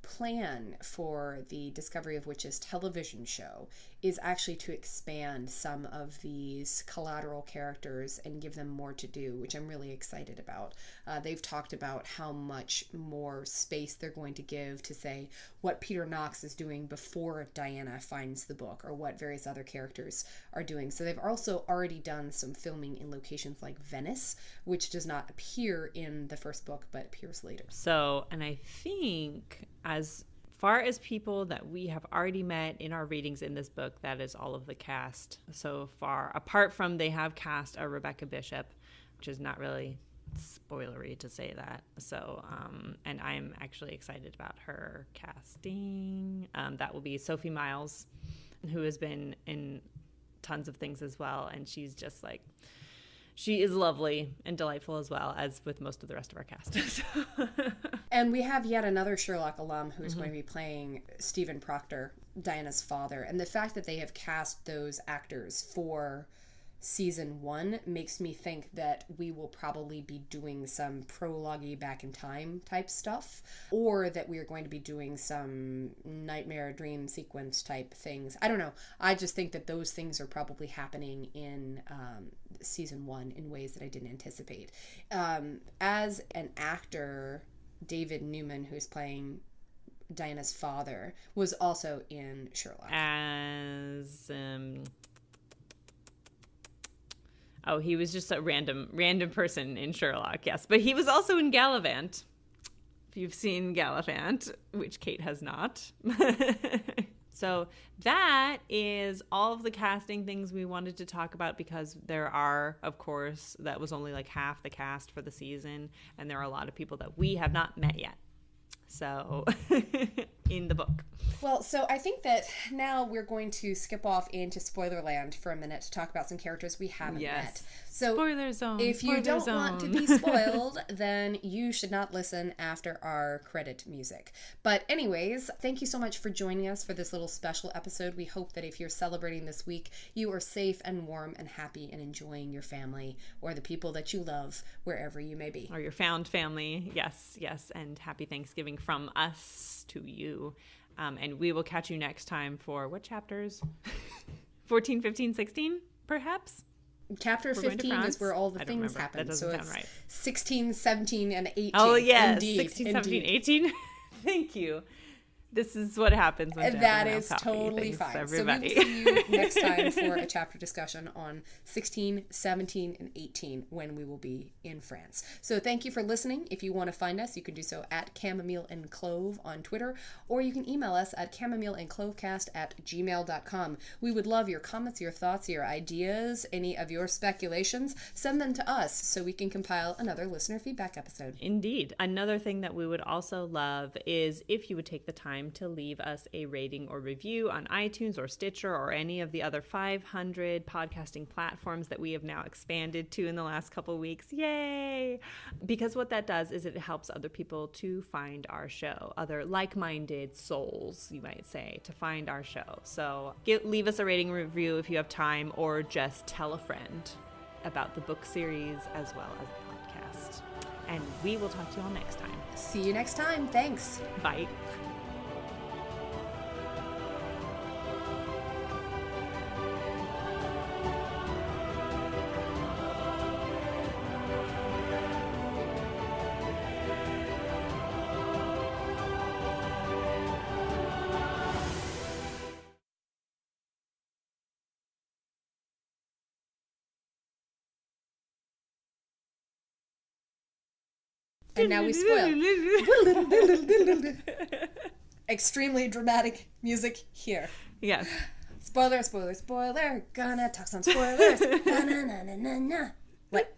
plan for the Discovery of Witches television show is actually to expand some of these collateral characters and give them more to do, which I'm really excited about. They've talked about how much more space they're going to give to say what Peter Knox is doing before Diana finds the book, or what various other characters are doing. So they've also already done some filming in locations like Venice, which does not appear in the first book but appears later. So, and I think as far as people that we have already met in our readings in this book, that is all of the cast so far. Apart from they have cast a Rebecca Bishop, which is not really spoilery to say that. So, and I'm actually excited about her casting. That will be Sophie Miles, who has been in tons of things as well. And she's just like, she is lovely and delightful as well as with most of the rest of our cast. And we have yet another Sherlock alum who's going to be playing Stephen Proctor, Diana's father. And the fact that they have cast those actors for season 1 makes me think that we will probably be doing some prologue-y back in time type stuff, or that we are going to be doing some nightmare dream sequence type things. I don't know. I just think that those things are probably happening in season 1 in ways that I didn't anticipate. As an actor, David Newman, who's playing Diana's father, was also in Sherlock. As he was just a random person in Sherlock, yes. But he was also in Gallivant. If you've seen Gallivant, which Kate has not. So that is all of the casting things we wanted to talk about, because there are, of course, that was only like half the cast for the season, and there are a lot of people that we have not met yet. So in the book. Well, so I think that now we're going to skip off into Spoilerland for a minute to talk about some characters we haven't met. So spoiler zone. If you don't want to be spoiled, then you should not listen after our credit music. But anyways, thank you so much for joining us for this little special episode. We hope that if you're celebrating this week, you are safe and warm and happy and enjoying your family or the people that you love wherever you may be. Or your found family. Yes, yes. And happy Thanksgiving from us to you. And we will catch you next time for what chapters? 14, 15, 16, perhaps? Chapter 15 is where all the things happen. That doesn't sound right. 16, 17, and 18. Oh, yes. Indeed, 16, 17, 18. Thank you. This is what happens when Deb that is totally fine. Everybody. So we will see you next time for a chapter discussion on 16, 17, and 18 when we will be in France. So thank you for listening. If you want to find us, you can do so at Chamomile and Clove on Twitter, or you can email us at chamomileandclovecast@gmail.com. We would love your comments, your thoughts, your ideas, any of your speculations. Send them to us so we can compile another listener feedback episode. Indeed. Another thing that we would also love is if you would take the time to leave us a rating or review on iTunes or Stitcher or any of the other 500 podcasting platforms that we have now expanded to in the last couple of weeks. Yay! Because what that does is it helps other people to find our show, other like-minded souls, you might say, to find our show. So leave us a rating or review if you have time, or just tell a friend about the book series as well as the podcast. And we will talk to you all next time. See you next time. Thanks. Bye. And now we spoil. Extremely dramatic music here. Yes. Spoiler, spoiler, spoiler. Gonna talk some spoilers. Na, na, na, na, na, na. What?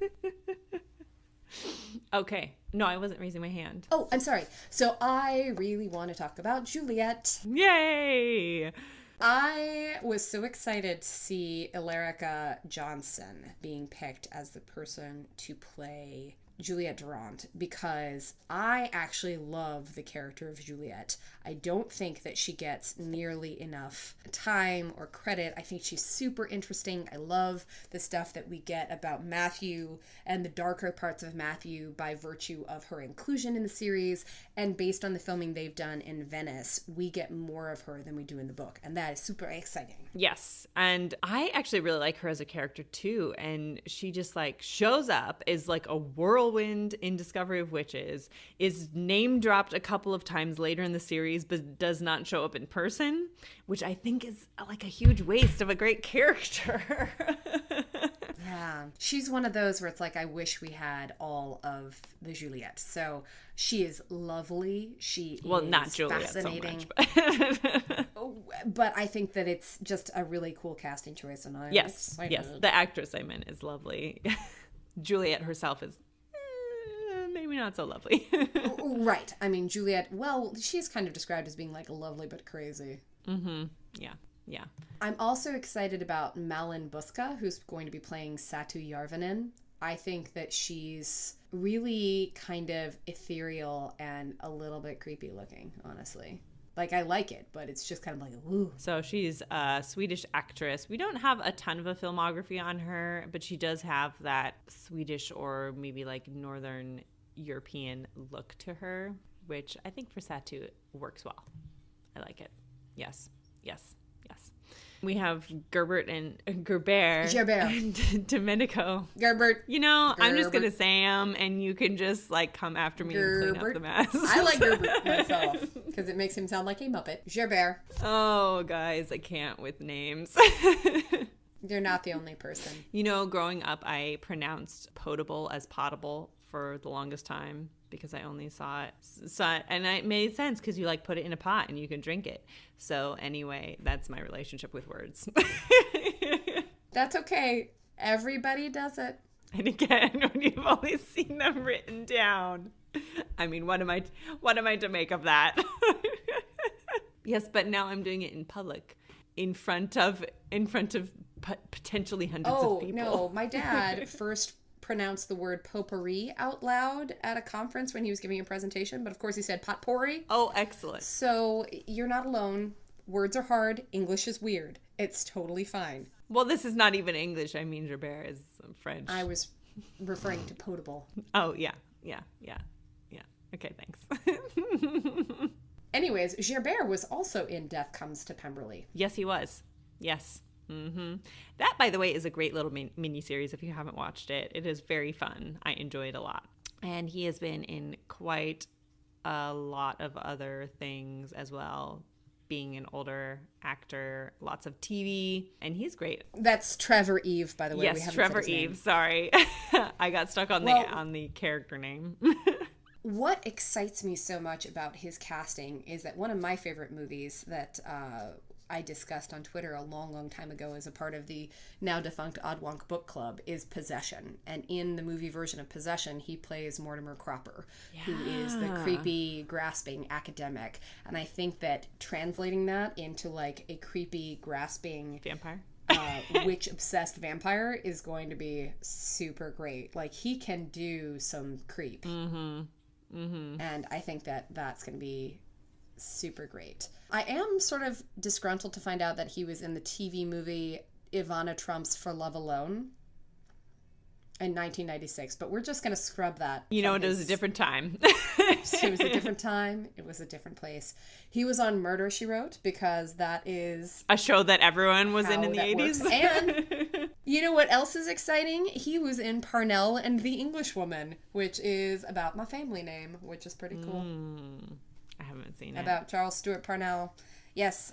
Okay. No, I wasn't raising my hand. Oh, I'm sorry. So I really want to talk about Juliet. Yay! I was so excited to see Ilarica Johnson being picked as the person to play Juliet Durand, because I actually love the character of Juliet. I don't think that she gets nearly enough time or credit. I think she's super interesting. I love the stuff that we get about Matthew and the darker parts of Matthew by virtue of her inclusion in the series. And based on the filming they've done in Venice, we get more of her than we do in the book. And that is super exciting. Yes. And I actually really like her as a character too. And she just like shows up, is like a whirlwind in Discovery of Witches, is name dropped a couple of times later in the series, but does not show up in person, which I think is like a huge waste of a great character. Yeah. She's one of those where it's like, I wish we had all of the Juliet. So she is lovely. She is not Juliet fascinating. So much, but I think that it's just a really cool casting choice. And I'm excited. Yes. The actress I meant is lovely. Juliet herself is maybe not so lovely. Right. I mean, Juliet, well, she's kind of described as being like lovely but crazy. Mm-hmm. Yeah. Yeah. I'm also excited about Malin Buska, who's going to be playing Satu Järvinen. I think that she's really kind of ethereal and a little bit creepy looking, honestly. Like, I like it, but it's just kind of like, ooh. So she's a Swedish actress. We don't have a ton of a filmography on her, but she does have that Swedish or maybe like Northern European look to her, which I think for Satu works well. I like it. Yes. We have Gerbert and Gerbert and Domenico. Gerbert. You know, I'm just going to say them, and you can just, like, come after me and clean up the mess. I like Gerbert myself, because it makes him sound like a Muppet. Gerbert. Oh, guys, I can't with names. You're not the only person. You know, growing up, I pronounced potable as potable for the longest time because I only saw it, and it made sense because you like put it in a pot and you can drink it. So anyway, that's my relationship with words. That's okay. Everybody does it. And again, when you've only seen them written down, I mean, what am I to make of that? Yes, but now I'm doing it in public, in front of potentially hundreds of people. Oh no, my dad first pronounced the word potpourri out loud at a conference when he was giving a presentation, but of course he said potpourri. Oh, excellent. So you're not alone. Words are hard. English is weird. It's totally fine. Well, this is not even English. I mean, Gerbert is French. I was referring to potable. Oh, yeah. Okay, thanks. Anyways, Gerbert was also in Death Comes to Pemberley. Yes, he was. Yes. Mm-hmm. That, by the way, is a great little mini-series if you haven't watched it. It is very fun. I enjoy it a lot. And he has been in quite a lot of other things as well, being an older actor, lots of TV, and he's great. That's Trevor Eve, by the way. Yes, Trevor Eve. Sorry. I got stuck on the character name. What excites me so much about his casting is that one of my favorite movies that I discussed on Twitter a long, long time ago as a part of the now defunct Oddwonk Book Club is Possession. And in the movie version of Possession, he plays Mortimer Cropper, who is the creepy, grasping academic. And I think that translating that into like a creepy, grasping vampire, witch-obsessed vampire is going to be super great. Like, he can do some creep. Mm-hmm. Mm-hmm. And I think that that's going to be super great. I am sort of disgruntled to find out that he was in the TV movie Ivana Trump's For Love Alone in 1996, but we're just going to scrub that. You know, it was a different time. It was a different time. It was a different place. He was on Murder, She Wrote, because that is a show that everyone was in the 80s. Works. And you know what else is exciting? He was in Parnell and the Englishwoman, which is about my family name, which is pretty cool. I haven't seen it. About Charles Stewart Parnell. Yes,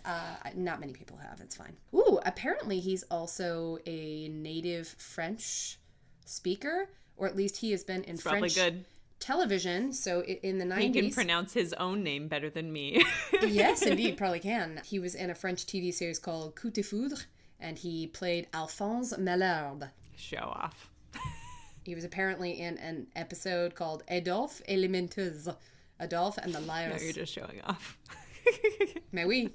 not many people have. It's fine. Ooh, apparently he's also a native French speaker, or at least he has been in French good television. So in the 90s. He can pronounce his own name better than me. Yes, indeed, probably can. He was in a French TV series called Coup de Foudre, and he played Alphonse Malherbe. Show off. He was apparently in an episode called Adolphe et les Menteuses. Adolphe and the Liars. No, you're just showing off. Mais oui.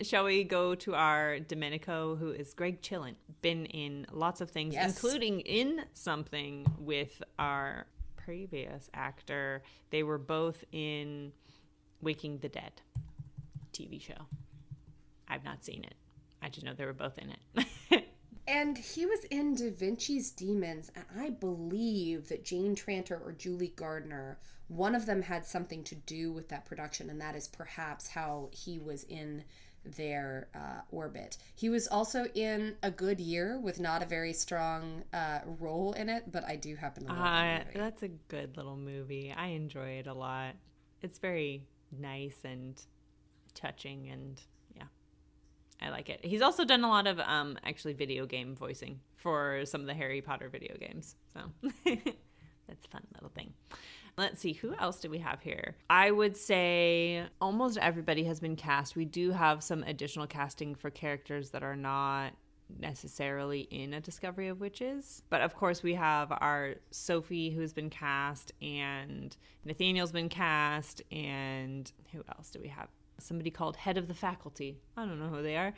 Shall we go to our Domenico, who is Greg Chillen? Been in lots of things, including in something with our previous actor. They were both in Waking the Dead TV show. I've not seen it. I just know they were both in it. And he was in Da Vinci's Demons, and I believe that Jane Tranter or Julie Gardner, one of them had something to do with that production, and that is perhaps how he was in their orbit. He was also in A Good Year with not a very strong role in it, but I do happen to love that movie. That's a good little movie. I enjoy it a lot. It's very nice and touching, and I like it. He's also done a lot of actually video game voicing for some of the Harry Potter video games. So that's a fun little thing. Let's see, who else do we have here? I would say almost everybody has been cast. We do have some additional casting for characters that are not necessarily in A Discovery of Witches. But of course we have our Sophie, who's been cast, and Nathaniel's been cast, and who else do we have? somebody called Head of the Faculty. I don't know who they are.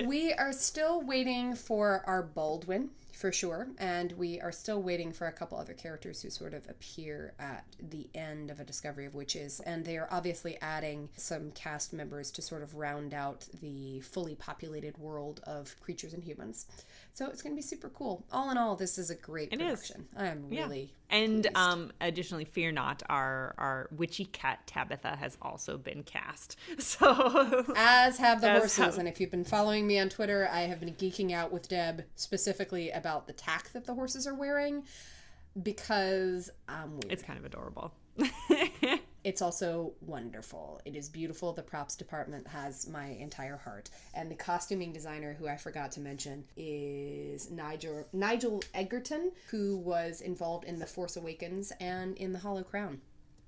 We are still waiting for our Baldwin, for sure. And we are still waiting for a couple other characters who sort of appear at the end of A Discovery of Witches. And they are obviously adding some cast members to sort of round out the fully populated world of creatures and humans. So it's going to be super cool. All in all, this is a great production. I am really And pleased. additionally, fear not, our witchy cat Tabitha has also been cast. So As have the horses. And if you've been following me on Twitter, I have been geeking out with Deb specifically about the tack that the horses are wearing because I'm weird. It's kind of adorable. It's also wonderful. It is beautiful. The props department has my entire heart. And the costuming designer, who I forgot to mention, is Nigel Egerton, who was involved in The Force Awakens and in The Hollow Crown.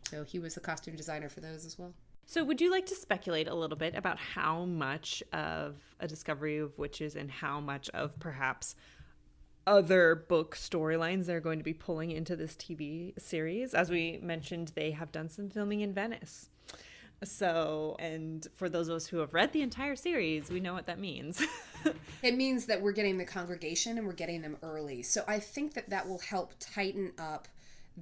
So he was the costume designer for those as well. So would you like to speculate a little bit about how much of A Discovery of Witches and how much of perhaps other book storylines they're going to be pulling into this TV series? As we mentioned, they have done some filming in Venice. So, and for those of us who have read the entire series, we know what that means. It means that we're getting the congregation and we're getting them early. So I think that that will help tighten up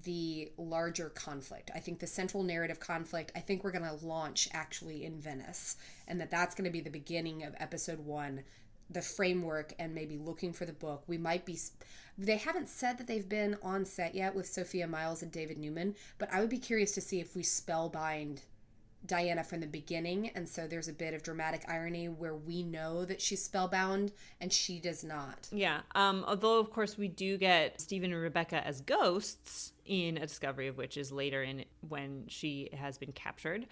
the larger conflict. I think the central narrative conflict, I think we're going to launch actually in Venice, and that's going to be the beginning of episode 1, the framework, and maybe looking for the book. We might be, they haven't said that they've been on set yet with Sophia Myles and David Newman, but I would be curious to see if we spellbind Diana from the beginning, and so there's a bit of dramatic irony where we know that she's spellbound and she does not. Yeah. Although, of course, we do get Stephen and Rebecca as ghosts in A Discovery of Witches later in when she has been captured.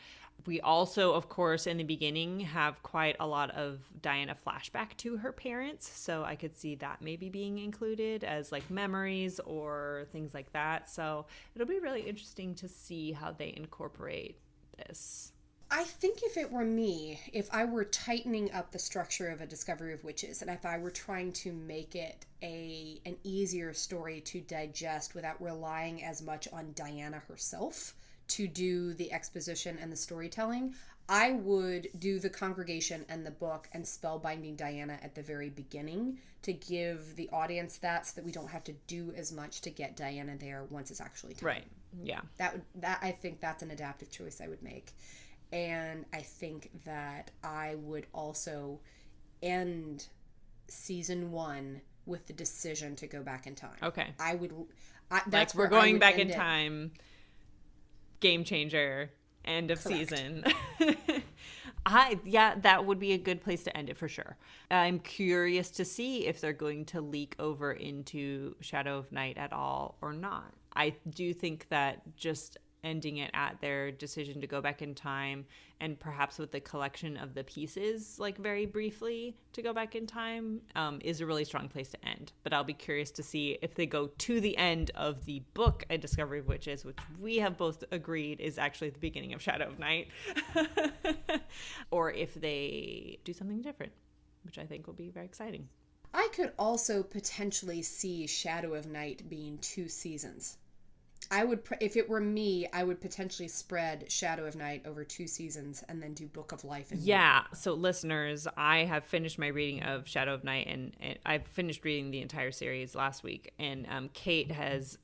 We also, of course, in the beginning have quite a lot of Diana flashback to her parents. So I could see that maybe being included as like memories or things like that. So it'll be really interesting to see how they incorporate this. I think if it were me, if I were tightening up the structure of A Discovery of Witches, and if I were trying to make it an easier story to digest without relying as much on Diana herself to do the exposition and the storytelling, I would do the congregation and the book and spellbinding Diana at the very beginning to give the audience that, so that we don't have to do as much to get Diana there once it's actually time. Right. Yeah. That I think that's an adaptive choice I would make. And I think that I would also end season 1 with the decision to go back in time. Okay. That's like we're going back in time. Game changer. End of Correct. season. That would be a good place to end it for sure. I'm curious to see if they're going to leak over into Shadow of Night at all or not. I do think that just ending it at their decision to go back in time, and perhaps with the collection of the pieces, like very briefly to go back in time, is a really strong place to end. But I'll be curious to see if they go to the end of the book, A Discovery of Witches, which we have both agreed is actually the beginning of Shadow of Night, or if they do something different, which I think will be very exciting. I could also potentially see Shadow of Night being 2 seasons. I would, if it were me, I would potentially spread Shadow of Night over 2 seasons and then do Book of Life. So listeners, I have finished my reading of Shadow of Night, and I've finished reading the entire series last week. And Kate has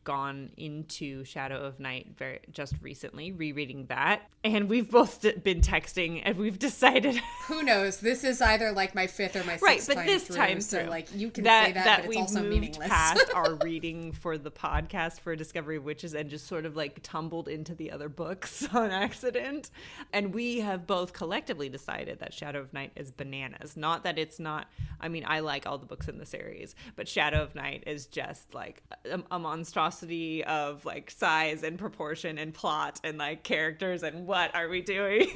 gone into Shadow of Night just recently, rereading that. And we've both been texting, and we've decided. Who knows? This is either like my 5th or my 6th right, but time this through. time so through. like you can say that, but it's we've also moved meaningless. past our reading for the podcast for Discovery of Witches and just sort of like tumbled into the other books on accident. And we have both collectively decided that Shadow of Night is bananas. Not that it's not, I mean, I like all the books in the series, but Shadow of Night is just like a monstrosity of like size and proportion and plot and like characters, and what are we doing?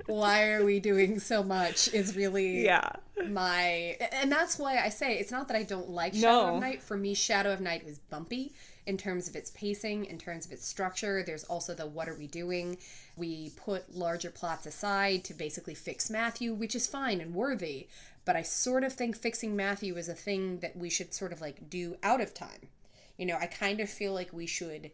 Why are we doing so much is really and that's why I say it's not that I don't like Shadow of Night. For me, Shadow of Night is bumpy in terms of its pacing, in terms of its structure. There's also the what are we doing? We put larger plots aside to basically fix Matthew, which is fine and worthy, but I sort of think fixing Matthew is a thing that we should sort of like do out of time. You know, I kind of feel like we should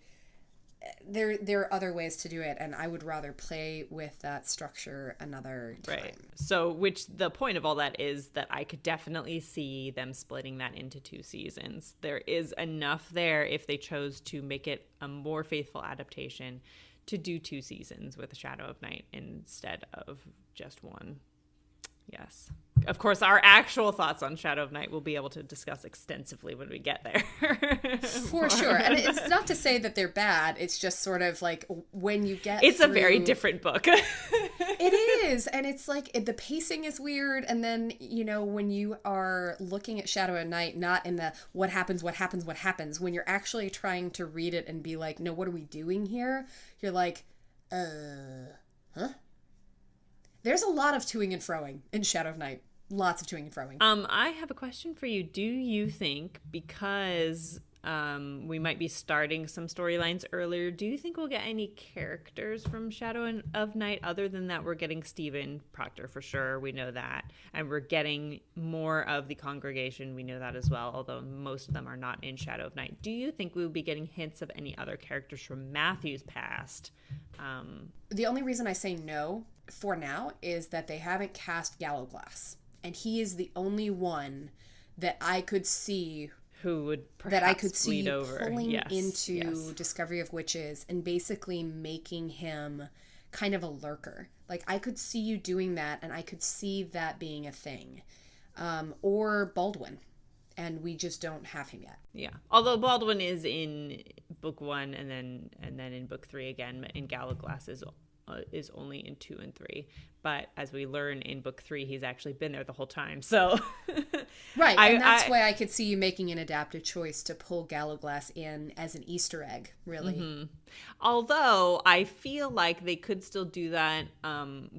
there are other ways to do it, and I would rather play with that structure another time. Right. So, which the point of all that is that I could definitely see them splitting that into 2 seasons. There is enough there if they chose to make it a more faithful adaptation to do 2 seasons with Shadow of Night instead of just 1. Yes. Of course, our actual thoughts on Shadow of Night we'll be able to discuss extensively when we get there. For sure. And it's not to say that they're bad. It's just sort of like when you get It's a very different book. It is. And it's like the pacing is weird. And then, when you are looking at Shadow of Night, not in the what happens, when you're actually trying to read it and be like, no, what are we doing here? You're like, huh? There's a lot of toing and froing in Shadow of Night. Lots of toing and froing. I have a question for you. Do you think, because we might be starting some storylines earlier, do you think we'll get any characters from Shadow of Night other than that? We're getting Stephen Proctor for sure. We know that. And we're getting more of the congregation. We know that as well, although most of them are not in Shadow of Night. Do you think we'll be getting hints of any other characters from Matthew's past? The only reason I say no for now is that they haven't cast Gallowglass. And he is the only one that I could see who would perhaps bleed over. Pulling into Discovery of Witches and basically making him kind of a lurker. Like, I could see you doing that, and I could see that being a thing. Or Baldwin. And we just don't have him yet. Yeah. Although Baldwin is in book 1 and then in book 3 again, and Gallowglass is only in 2 and 3. But as we learn in book 3, he's actually been there the whole time. So right. And that's why I could see you making an adaptive choice to pull Gallowglass in as an Easter egg, really. Mm-hmm. Although I feel like they could still do that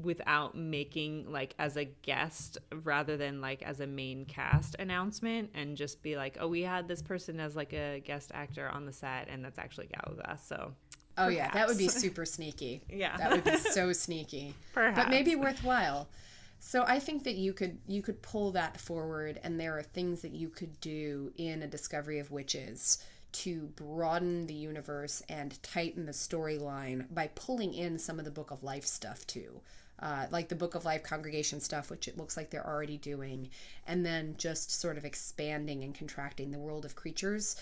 without making like as a guest rather than like as a main cast announcement, and just be like, oh, we had this person as like a guest actor on the set, and that's actually Gallowglass. So oh, perhaps. Yeah, that would be super sneaky. Yeah. That would be so sneaky. Perhaps. But maybe worthwhile. So I think that you could pull that forward, and there are things that you could do in A Discovery of Witches to broaden the universe and tighten the storyline by pulling in some of the Book of Life stuff too. Like the Book of Life congregation stuff, which it looks like they're already doing, and then just sort of expanding and contracting the world of creatures,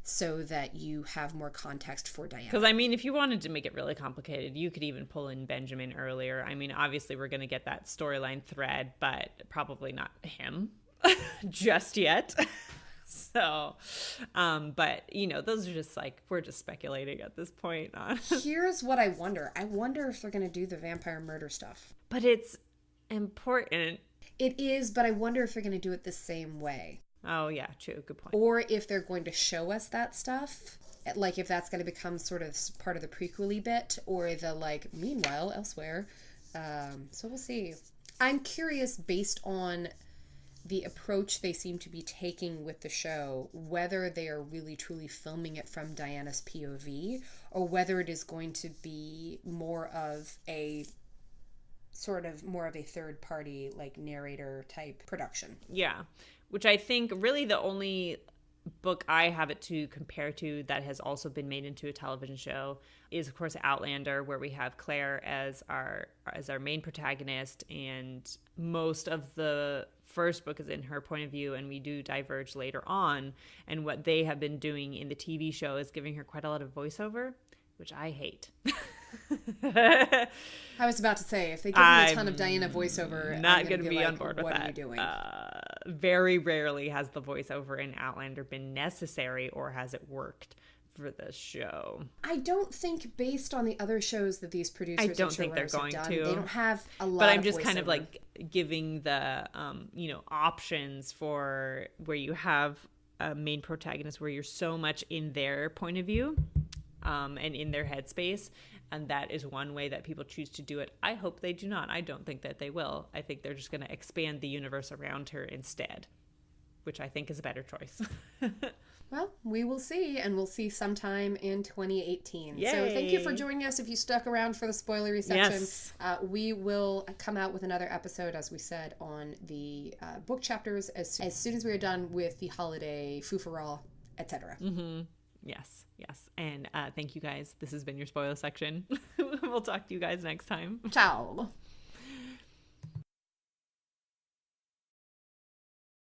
so that you have more context for Diana. Because, I mean, if you wanted to make it really complicated, you could even pull in Benjamin earlier. I mean, obviously we're going to get that storyline thread, but probably not him just yet. So, but, those are just like, we're just speculating at this point. Here's what I wonder. I wonder if they're going to do the vampire murder stuff. But it's important. It is, but I wonder if they're going to do it the same way. Oh, yeah, true. Good point. Or if they're going to show us that stuff, like if that's going to become sort of part of the prequel-y bit, or the, like, meanwhile, elsewhere. So we'll see. I'm curious, based on the approach they seem to be taking with the show, whether they are really truly filming it from Diana's POV, or whether it is going to be more of a third-party, like, narrator-type production. Yeah. Which I think really the only book I have it to compare to that has also been made into a television show is, of course, Outlander, where we have Claire as our main protagonist, and most of the first book is in her point of view, and we do diverge later on. And what they have been doing in the TV show is giving her quite a lot of voiceover, which I hate. I was about to say, if they give me a ton of Diana voiceover, not going to be on board with that. What are you doing? Very rarely has the voiceover in Outlander been necessary, or has it worked for the show. I don't think, based on the other shows that these producers, I don't think they're going to. They don't have a lot. But I'm just voiceover. kind of like giving the options for where you have a main protagonist where you're so much in their point of view, and in their headspace. And that is one way that people choose to do it. I hope they do not. I don't think that they will. I think they're just going to expand the universe around her instead, which I think is a better choice. Well, we will see, and we'll see sometime in 2018. Yay. So thank you for joining us. If you stuck around for the spoilery section, yes. We will come out with another episode, as we said, on the book chapters as soon as we are done with the holiday foo-for-all, etc. Mm-hmm. Yes. And thank you guys. This has been your spoiler section. We'll talk to you guys next time. Ciao.